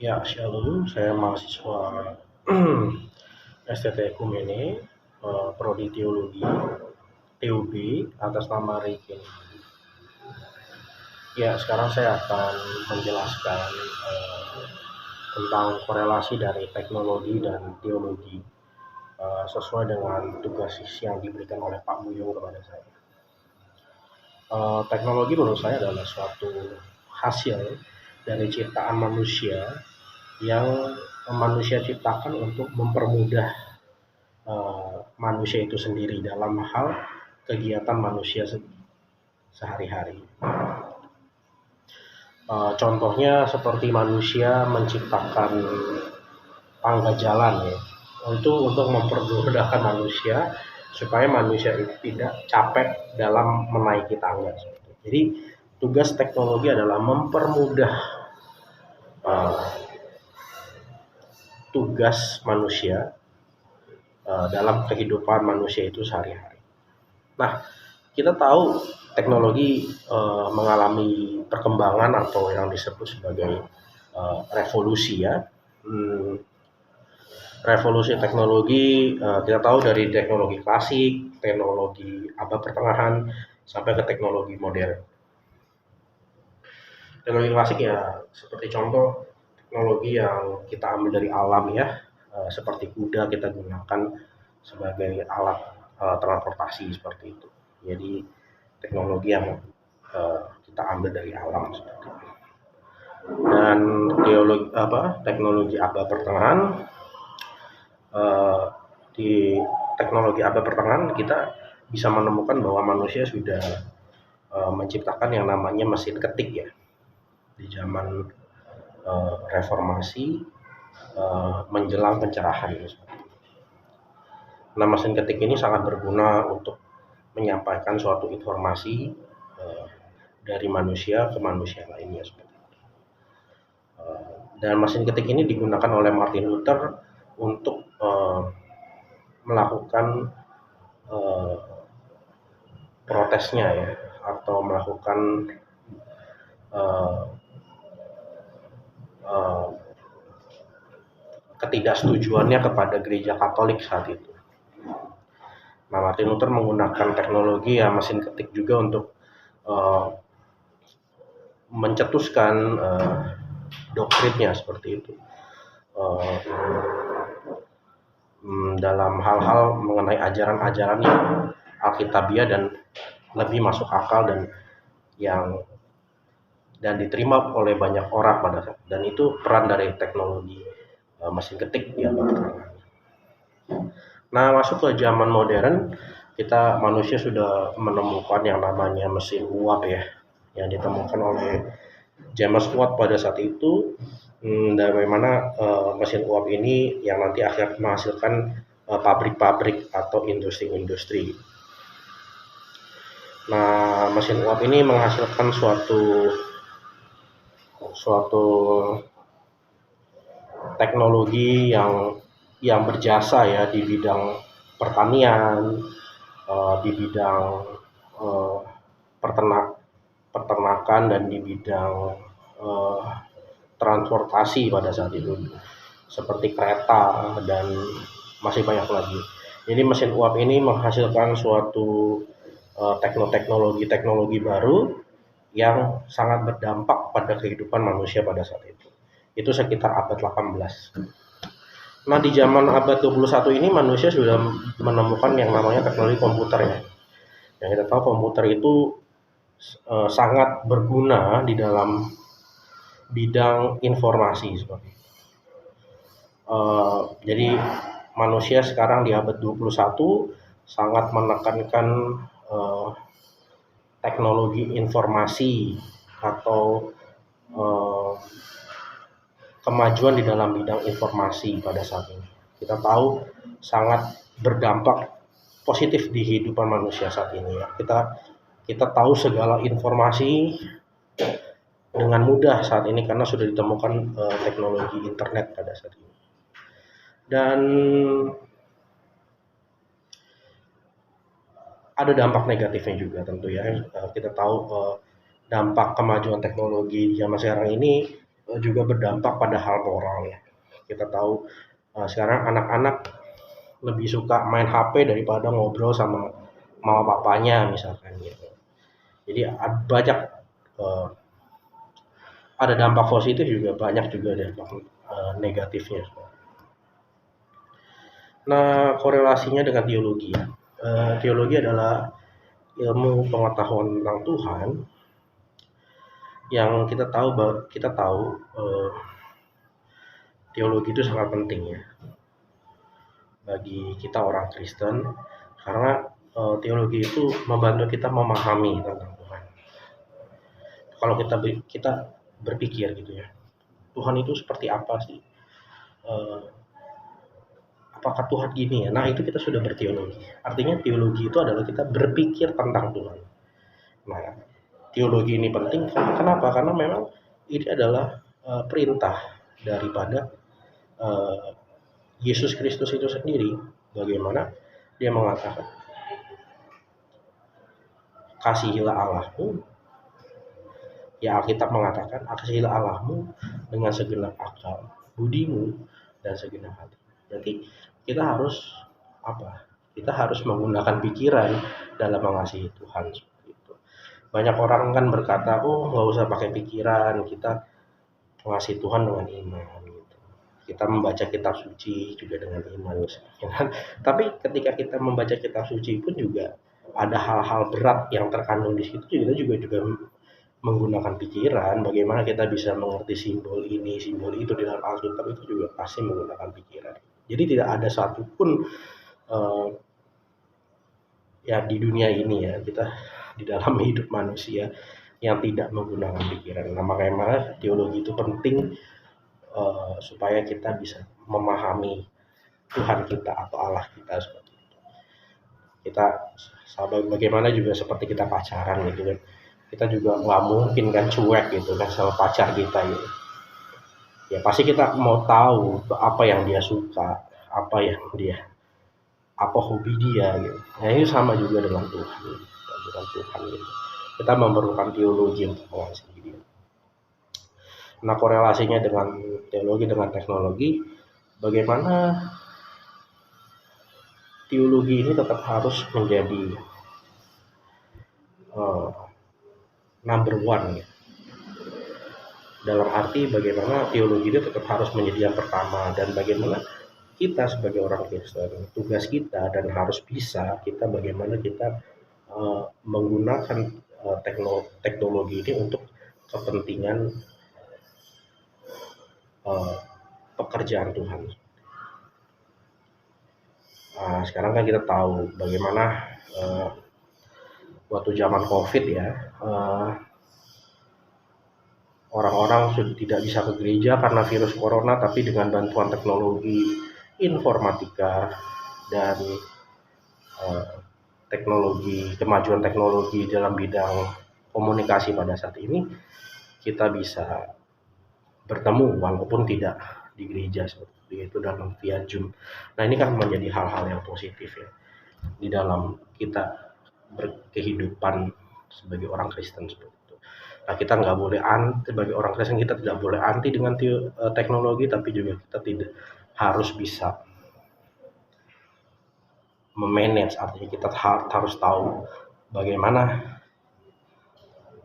Ya, shalom. Saya mahasiswa STT Ekumene, Prodi Teologi, TUB, atas nama Rikin. Ya, sekarang saya akan menjelaskan tentang korelasi dari teknologi dan teologi sesuai dengan tugas yang diberikan oleh Pak Buyung kepada saya. Teknologi menurut saya adalah suatu hasil dari ciptaan manusia yang manusia ciptakan untuk mempermudah manusia itu sendiri dalam hal kegiatan manusia sehari-hari. Contohnya seperti manusia menciptakan tangga jalan ya, itu untuk mempermudahkan manusia supaya manusia itu tidak capek dalam menaiki tangga. Jadi tugas teknologi adalah mempermudah uh, tugas manusia dalam kehidupan manusia itu sehari-hari. Nah, kita tahu teknologi mengalami perkembangan atau yang disebut sebagai revolusi ya. Revolusi teknologi kita tahu dari teknologi klasik, teknologi abad pertengahan sampai ke teknologi modern. Teknologi klasik ya seperti contoh teknologi yang kita ambil dari alam ya, seperti kuda kita gunakan sebagai alat transportasi seperti itu. Jadi teknologi yang kita ambil dari alam seperti itu. Dan teknologi abad pertengahan, di teknologi abad pertengahan kita bisa menemukan bahwa manusia sudah menciptakan yang namanya mesin ketik ya di zaman reformasi menjelang pencerahan. Nah, mesin ketik ini sangat berguna untuk menyampaikan suatu informasi dari manusia ke manusia lainnya. Dan mesin ketik ini digunakan oleh Martin Luther untuk melakukan protesnya ya, atau melakukan ketidaksetujuannya kepada gereja Katolik saat itu. Nah, Martin Luther menggunakan teknologi ya mesin ketik juga untuk mencetuskan doktrinnya seperti itu. Dalam hal-hal mengenai ajaran-ajaran yang alkitabiah dan lebih masuk akal dan diterima oleh banyak orang pada saat, dan itu peran dari teknologi mesin ketik ya. Nah, masuk ke zaman modern, kita manusia sudah menemukan yang namanya mesin uap ya, yang ditemukan oleh James Watt pada saat itu. Dan bagaimana mesin uap ini yang nanti akhirnya menghasilkan pabrik-pabrik atau industri-industri. Nah, mesin uap ini menghasilkan suatu teknologi yang berjasa ya di bidang pertanian, di bidang peternakan, dan di bidang transportasi pada saat itu seperti kereta dan masih banyak lagi. Jadi mesin uap ini menghasilkan suatu teknologi baru yang sangat berdampak pada kehidupan manusia pada saat itu. Itu sekitar abad 18. Nah, di zaman abad 21 ini manusia sudah menemukan yang namanya teknologi komputer ya. Yang kita tahu komputer itu sangat berguna di dalam bidang informasi seperti itu. Jadi manusia sekarang di abad 21 sangat menekankan teknologi informasi atau kemajuan di dalam bidang informasi pada saat ini. Kita tahu sangat berdampak positif di kehidupan manusia saat ini ya. Kita tahu segala informasi dengan mudah saat ini karena sudah ditemukan teknologi internet pada saat ini. Dan ada dampak negatifnya juga tentu ya. Kita tahu dampak kemajuan teknologi zaman sekarang ini juga berdampak pada hal moral ya. Kita tahu sekarang anak-anak lebih suka main HP daripada ngobrol sama mama papanya misalkan gitu. Jadi banyak eh, ada dampak positif juga banyak juga dampak negatifnya. Nah, korelasinya dengan teologi ya. Teologi adalah ilmu pengetahuan tentang Tuhan yang kita tahu teologi itu sangat penting ya bagi kita orang Kristen karena teologi itu membantu kita memahami tentang Tuhan. Kalau kita berpikir gitu ya, Tuhan itu seperti apa sih? Eh, Apakah Tuhan gini ya? Nah itu kita sudah berteologi. Artinya teologi itu adalah kita berpikir tentang Tuhan. Nah teologi ini penting kenapa? Karena memang ini adalah perintah daripada eh, Yesus Kristus itu sendiri. Bagaimana dia mengatakan kasihilah Allahmu. Ya Alkitab mengatakan kasihilah Allahmu dengan segenap akal, budimu dan segenap hati. Jadi kita harus apa? Kita harus menggunakan pikiran dalam mengasihi Tuhan seperti itu. Banyak orang kan berkata, oh nggak usah pakai pikiran, kita mengasihi Tuhan dengan iman. Gitu. Kita membaca kitab suci juga dengan iman. Tapi ketika kita membaca kitab suci pun juga ada hal-hal berat yang terkandung di situ. Kita juga menggunakan pikiran, bagaimana kita bisa mengerti simbol ini, simbol itu di dalam Alkitab itu juga pasti menggunakan pikiran. Jadi tidak ada satupun uh, ya di dunia ini ya kita di dalam hidup manusia yang tidak menggunakan pikiran. Nah makanya teologi itu penting supaya kita bisa memahami Tuhan kita atau Allah kita seperti itu. Kita bagaimana juga seperti kita pacaran gitu kan. Kita juga nggak mungkin kan cuek gitu kan sama pacar kita gitu. Ya pasti kita mau tahu apa yang dia suka, apa hobi dia gitu. Nah ini sama juga dengan Tuhan, dengan Tuhan gitu. Kita memerlukan teologi untuk mengasihi dia. Nah korelasinya dengan teologi dengan teknologi, bagaimana teologi ini tetap harus menjadi uh, number one ya. Dalam arti bagaimana teologi itu tetap harus menjadi yang pertama dan bagaimana kita sebagai orang Kristen tugas kita dan harus bisa kita bagaimana kita menggunakan teknologi ini untuk kepentingan pekerjaan Tuhan. Sekarang kan kita tahu bagaimana waktu zaman COVID ya orang-orang sudah tidak bisa ke gereja karena virus corona, tapi dengan bantuan teknologi informatika dan kemajuan teknologi dalam bidang komunikasi pada saat ini, kita bisa bertemu walaupun tidak di gereja seperti itu dalam via Zoom. Nah ini kan menjadi hal-hal yang positif ya di dalam kita berkehidupan sebagai orang Kristen seperti itu. Nah kita nggak boleh sebagai orang Kristen kita tidak boleh anti dengan teknologi, tapi juga kita tidak harus bisa memanage, artinya kita harus tahu bagaimana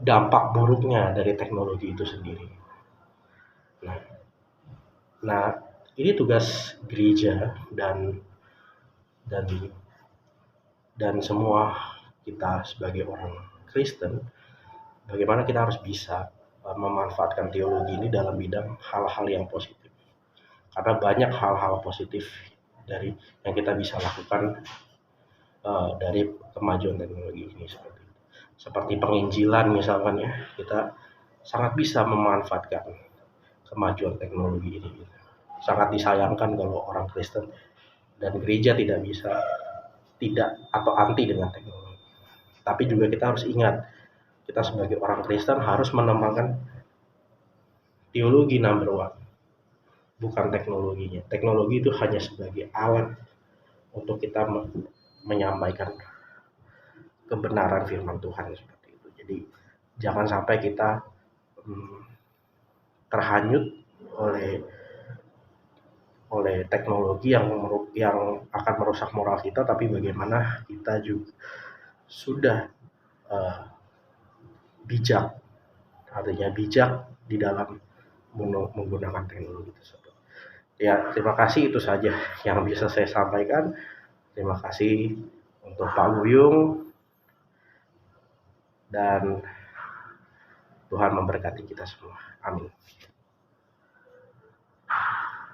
dampak buruknya dari teknologi itu sendiri. Nah, nah ini tugas gereja dan dan semua kita sebagai orang Kristen, bagaimana kita harus bisa memanfaatkan teologi ini dalam bidang hal-hal yang positif. Karena banyak hal-hal positif dari yang kita bisa lakukan dari kemajuan teknologi ini seperti penginjilan misalkan ya, kita sangat bisa memanfaatkan kemajuan teknologi ini. Sangat disayangkan kalau orang Kristen dan gereja tidak atau anti dengan teknologi. Tapi juga kita harus ingat, kita sebagai orang Kristen harus menempatkan teologi number one, bukan teknologinya. Teknologi itu hanya sebagai alat untuk kita menyampaikan kebenaran firman Tuhan seperti itu. Jadi jangan sampai kita terhanyut oleh teknologi yang akan merusak moral kita, tapi bagaimana kita juga sudah bijak, artinya bijak di dalam menggunakan teknologi tersebut. Ya, terima kasih, itu saja yang bisa saya sampaikan. Terima kasih untuk Pak Buyung, dan Tuhan memberkati kita semua. Amin.